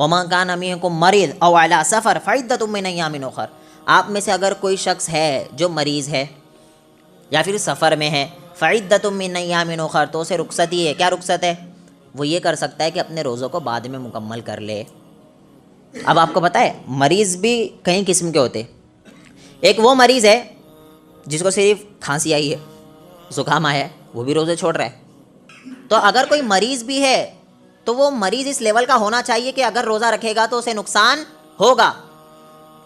वमा कान अमीकुम मरीद औ अला सफ़र फ़इद्दतुम मिन अय्यामिन उखर। आप में से अगर कोई शख्स है जो मरीज़ है या फिर सफ़र में है, फ़इद्दतुम मिन अय्यामिन उखर, तो उसे रुख्सत ही है। क्या रुख्सत है? वो ये कर सकता है कि अपने रोज़ों को बाद में मुकम्मल कर ले। अब आपको पता है मरीज़ भी कई किस्म के होते। एक वो मरीज़ है जिसको सिर्फ खांसी आई है, ज़ुकाम आया है, वो भी रोज़े छोड़ रहा है। तो अगर कोई मरीज़ भी है तो वो मरीज़ इस लेवल का होना चाहिए कि अगर रोज़ा रखेगा तो उसे नुकसान होगा।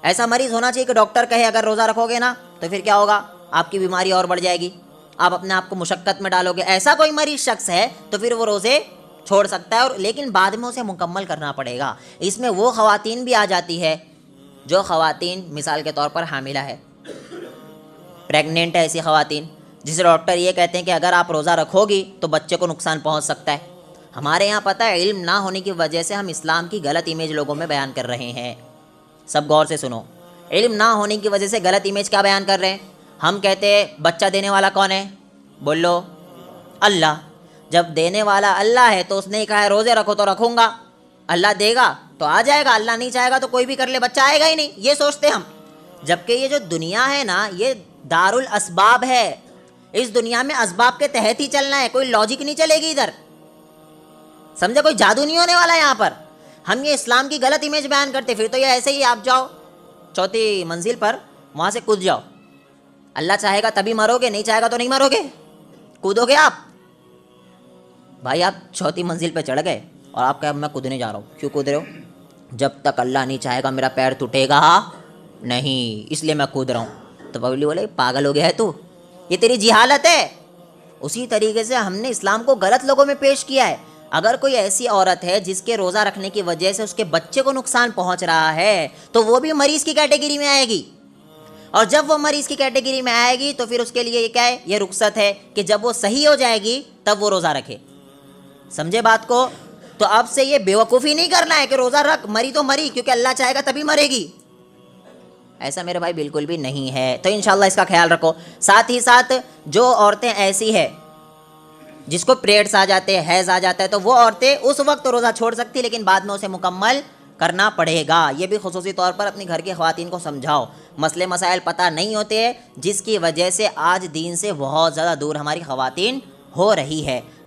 ऐसा मरीज़ होना चाहिए कि डॉक्टर कहे अगर रोज़ा रखोगे ना तो फिर क्या होगा, आपकी बीमारी और बढ़ जाएगी, आप अपने आप को मुशक्क़त में डालोगे। ऐसा कोई मरीज़ शख्स है तो फिर वो रोज़े छोड़ सकता है, और लेकिन बाद में उसे मुकम्मल करना पड़ेगा। इसमें वो ख़वातीन भी आ जाती है जो ख़वातीन मिसाल के तौर पर हामिला है, प्रेग्नेंट है, ऐसी ख़वातीन जिसे डॉक्टर ये कहते हैं कि अगर आप रोज़ा रखोगी तो बच्चे को नुकसान पहुंच सकता है। हमारे यहाँ पता है इल्म ना होने की वजह से हम इस्लाम की गलत इमेज लोगों में बयान कर रहे हैं। सब गौर से सुनो, इल्म ना होने की वजह से गलत इमेज क्या बयान कर रहे हैं। हम कहते हैं बच्चा देने वाला कौन है, बोलो अल्लाह। जब देने वाला अल्लाह है तो उसने कहा है रोज़े रखो तो रखूँगा, अल्लाह देगा तो आ जाएगा, अल्लाह नहीं चाहेगा तो कोई भी कर ले, बच्चा आएगा ही नहीं, ये सोचते हम। जबकि ये जो दुनिया है ना, ये दारुल असबाब है। इस दुनिया में असबाब के तहत ही चलना है, कोई लॉजिक नहीं चलेगी इधर, समझे, कोई जादू नहीं होने वाला यहाँ पर। हम ये इस्लाम की गलत इमेज बयान करते, फिर तो ये ऐसे ही आप जाओ चौथी मंजिल पर, वहाँ से कूद जाओ, अल्लाह चाहेगा तभी मरोगे, नहीं चाहेगा तो नहीं मरोगे, कूदोगे आप। भाई आप चौथी मंजिल पे चढ़ गए और आप कहे मैं कूदने जा रहा हूँ, क्यों कूद रहे हो? जब तक अल्लाह नहीं चाहेगा मेरा पैर टूटेगा नहीं, इसलिए मैं कूद रहा हूँ। तो पब्लिक बोले पागल हो गया है तू, ये तेरी जिहालत है। उसी तरीके से हमने इस्लाम को गलत लोगों में पेश किया है। अगर कोई ऐसी औरत है जिसके रोज़ा रखने की वजह से उसके बच्चे को नुकसान पहुँच रहा है तो वो भी मरीज़ की कैटेगरी में आएगी, और जब वो मरीज़ की कैटेगरी में आएगी तो फिर उसके लिए ये क्या है, ये रुख्सत है कि जब वो सही हो जाएगी तब वो रोज़ा रखे। समझे बात को? तो अब से ये बेवकूफ़ी नहीं करना है कि रोज़ा रख, मरी तो मरी, क्योंकि अल्लाह चाहेगा तभी मरेगी। ऐसा मेरे भाई बिल्कुल भी नहीं है। तो इंशाल्लाह इसका ख्याल रखो। साथ ही साथ जो औरतें ऐसी है जिसको पीरियड्स आ जाते हैं, हैज़ आ जाता है, तो वो औरतें उस वक्त रोज़ा छोड़ सकती, लेकिन बाद में उसे मुकम्मल करना पड़ेगा। ये भी खुसूसी तौर पर अपनी घर की ख़वातीन को समझाओ। मसले मसाइल पता नहीं होते हैं जिसकी वजह से आज दीन से बहुत ज़्यादा दूर हमारी ख़वातीन हो रही है।